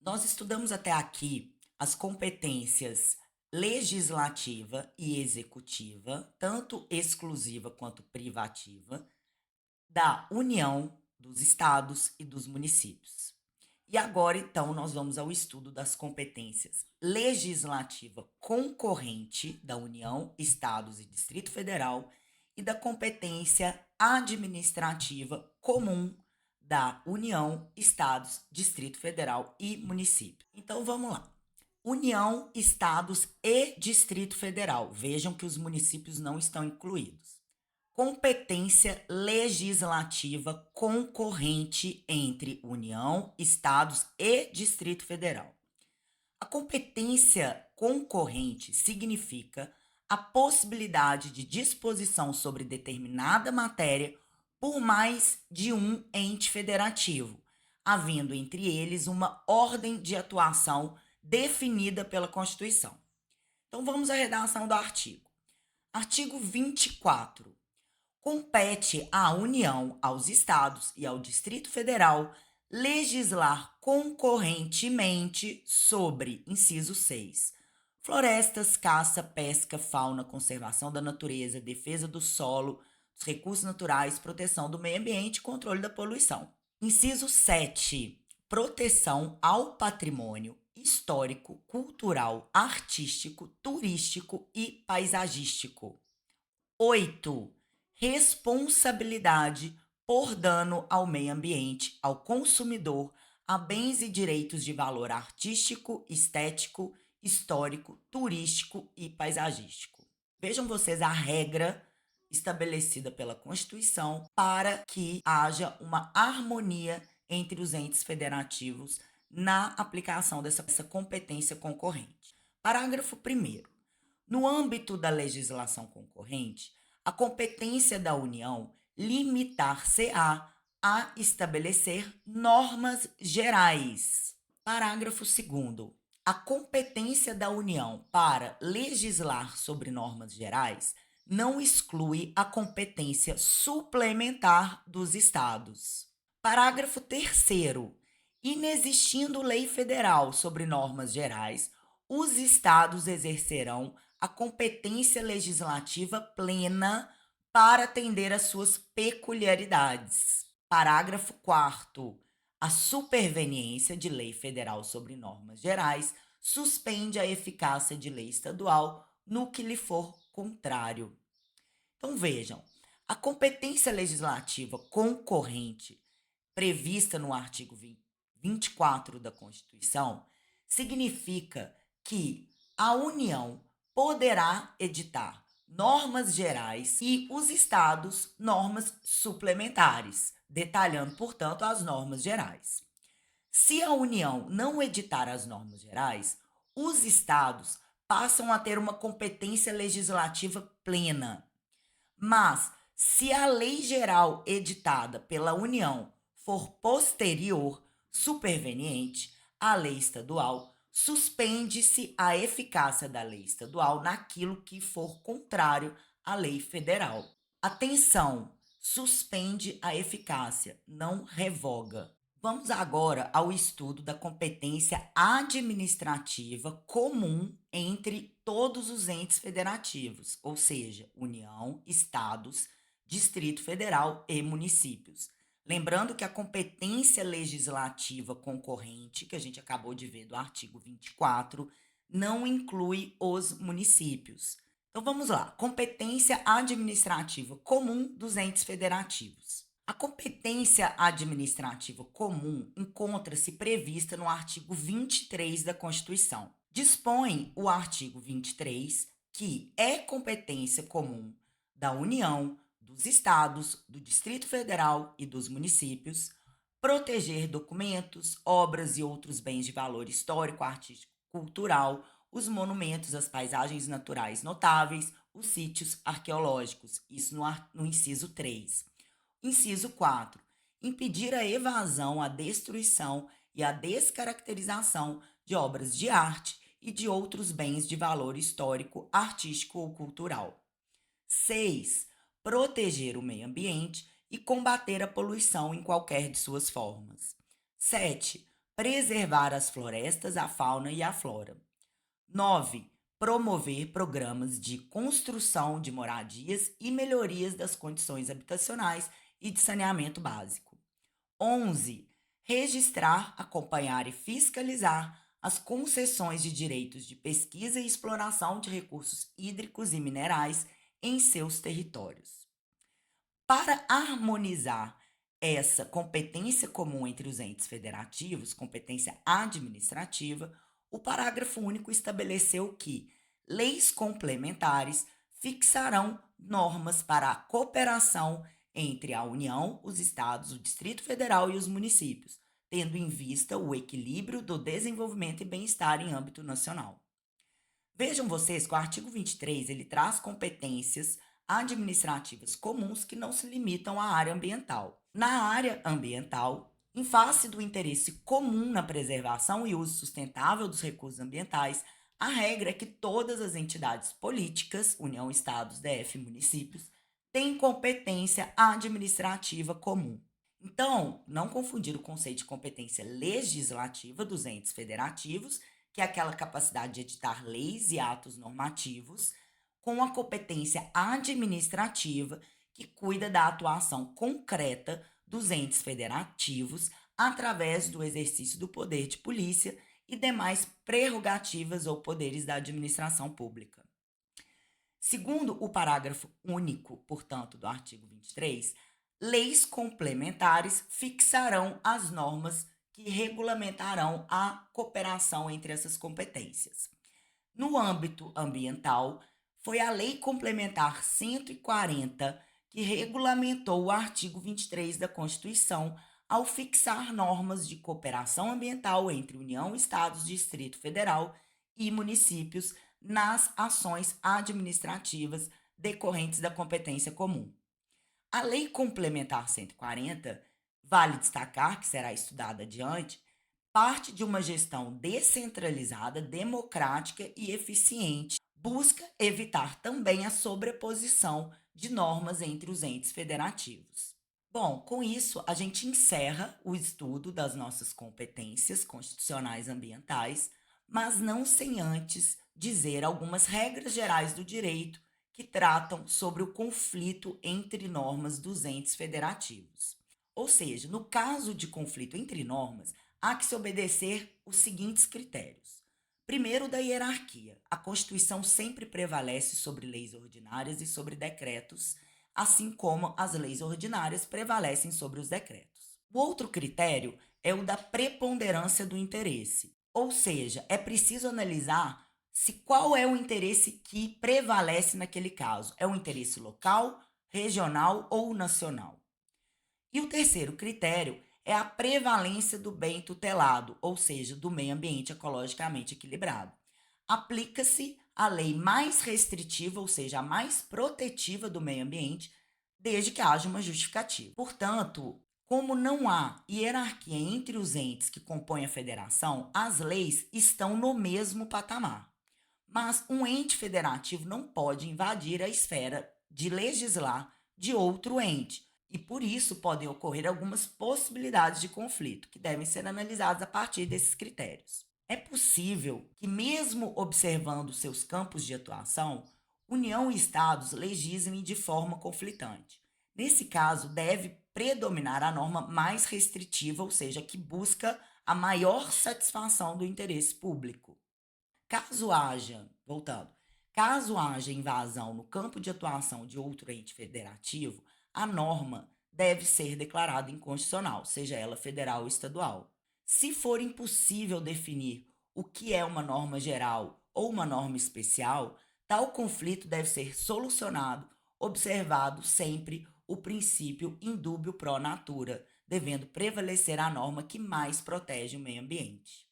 Nós estudamos até aqui as competências legislativa e executiva, tanto exclusiva quanto privativa, da União, dos estados e dos municípios. E agora, então, nós vamos ao estudo das competências legislativa concorrente da União, estados e Distrito Federal e da competência administrativa comum da União, estados, Distrito Federal e município. Então, vamos lá. União, estados e Distrito Federal. Vejam que os municípios não estão incluídos. Competência legislativa concorrente entre União, estados e Distrito Federal. A competência concorrente significa a possibilidade de disposição sobre determinada matéria por mais de um ente federativo, havendo entre eles uma ordem de atuação definida pela Constituição. Então vamos à redação do artigo. Artigo 24. Compete à União, aos Estados e ao Distrito Federal legislar concorrentemente sobre, inciso 6, florestas, caça, pesca, fauna, conservação da natureza, defesa do solo, dos recursos naturais, proteção do meio ambiente e controle da poluição. Inciso 7, proteção ao patrimônio histórico, cultural, artístico, turístico e paisagístico. 8. Responsabilidade por dano ao meio ambiente, ao consumidor, a bens e direitos de valor artístico, estético, histórico, turístico e paisagístico. Vejam vocês a regra estabelecida pela Constituição para que haja uma harmonia entre os entes federativos na aplicação dessa competência concorrente. Parágrafo 1º. No âmbito da legislação concorrente, a competência da União limitar-se-á a estabelecer normas gerais. Parágrafo 2º. A competência da União para legislar sobre normas gerais não exclui a competência suplementar dos Estados. Parágrafo 3º. Inexistindo lei federal sobre normas gerais, os Estados exercerão a competência legislativa plena para atender às suas peculiaridades. Parágrafo 4º. A superveniência de lei federal sobre normas gerais suspende a eficácia de lei estadual no que lhe for contrário. Então vejam, a competência legislativa concorrente prevista no artigo 24 da Constituição significa que a União poderá editar normas gerais e os estados normas suplementares, detalhando, portanto, as normas gerais. Se a União não editar as normas gerais, os estados passam a ter uma competência legislativa plena. Mas, se a lei geral editada pela União for posterior, superveniente à lei estadual, suspende-se a eficácia da lei estadual naquilo que for contrário à lei federal. Atenção, suspende a eficácia, não revoga. Vamos agora ao estudo da competência administrativa comum entre todos os entes federativos, ou seja, União, Estados, Distrito Federal e municípios. Lembrando que a competência legislativa concorrente, que a gente acabou de ver do artigo 24, não inclui os municípios. Então vamos lá, competência administrativa comum dos entes federativos. A competência administrativa comum encontra-se prevista no artigo 23 da Constituição. Dispõe o artigo 23 que é competência comum da União, dos Estados, do Distrito Federal e dos municípios proteger documentos, obras e outros bens de valor histórico, artístico, cultural, os monumentos, as paisagens naturais notáveis, os sítios arqueológicos, isso no inciso 3. Inciso 4. Impedir a evasão, a destruição e a descaracterização de obras de arte e de outros bens de valor histórico, artístico ou cultural. 6. Proteger o meio ambiente e combater a poluição em qualquer de suas formas. 7. preservar as florestas, a fauna e a flora. 9. Promover programas de construção de moradias e melhorias das condições habitacionais e de saneamento básico. 11. Registrar, acompanhar e fiscalizar as concessões de direitos de pesquisa e exploração de recursos hídricos e minerais em seus territórios. Para harmonizar essa competência comum entre os entes federativos, competência administrativa, o parágrafo único estabeleceu que leis complementares fixarão normas para a cooperação entre a União, os estados, o Distrito Federal e os municípios, tendo em vista o equilíbrio do desenvolvimento e bem-estar em âmbito nacional. Vejam vocês que o artigo 23 ele traz competências administrativas comuns que não se limitam à área ambiental. Na área ambiental, em face do interesse comum na preservação e uso sustentável dos recursos ambientais, a regra é que todas as entidades políticas, União, Estados, DF e municípios, têm competência administrativa comum. Então, não confundir o conceito de competência legislativa dos entes federativos, que é aquela capacidade de editar leis e atos normativos, com a competência administrativa, que cuida da atuação concreta dos entes federativos através do exercício do poder de polícia e demais prerrogativas ou poderes da administração pública. Segundo o parágrafo único, portanto, do artigo 23, leis complementares fixarão as normas que regulamentarão a cooperação entre essas competências. No âmbito ambiental, foi a Lei Complementar 140 que regulamentou o artigo 23 da Constituição ao fixar normas de cooperação ambiental entre União, Estados, Distrito Federal e municípios nas ações administrativas decorrentes da competência comum. A Lei Complementar 140, vale destacar que será estudada adiante, parte de uma gestão descentralizada, democrática e eficiente, busca evitar também a sobreposição de normas entre os entes federativos. Bom, com isso, a gente encerra o estudo das nossas competências constitucionais ambientais, mas não sem antes dizer algumas regras gerais do direito que tratam sobre o conflito entre normas dos entes federativos. Ou seja, no caso de conflito entre normas, há que se obedecer os seguintes critérios. Primeiro, da hierarquia. A Constituição sempre prevalece sobre leis ordinárias e sobre decretos, assim como as leis ordinárias prevalecem sobre os decretos. O outro critério é o da preponderância do interesse, ou seja, é preciso analisar se qual é o interesse que prevalece naquele caso. É o interesse local, regional ou nacional? E o terceiro critério é a prevalência do bem tutelado, ou seja, do meio ambiente ecologicamente equilibrado. Aplica-se a lei mais restritiva, ou seja, a mais protetiva do meio ambiente, desde que haja uma justificativa. Portanto, como não há hierarquia entre os entes que compõem a federação, as leis estão no mesmo patamar. Mas um ente federativo não pode invadir a esfera de legislar de outro ente, e por isso podem ocorrer algumas possibilidades de conflito, que devem ser analisadas a partir desses critérios. É possível que, mesmo observando seus campos de atuação, União e Estados legislem de forma conflitante. Nesse caso, deve predominar a norma mais restritiva, ou seja, que busca a maior satisfação do interesse público. Caso haja invasão no campo de atuação de outro ente federativo, a norma deve ser declarada inconstitucional, seja ela federal ou estadual. Se for impossível definir o que é uma norma geral ou uma norma especial, tal conflito deve ser solucionado, observado sempre o princípio indúbio pro natura, devendo prevalecer a norma que mais protege o meio ambiente.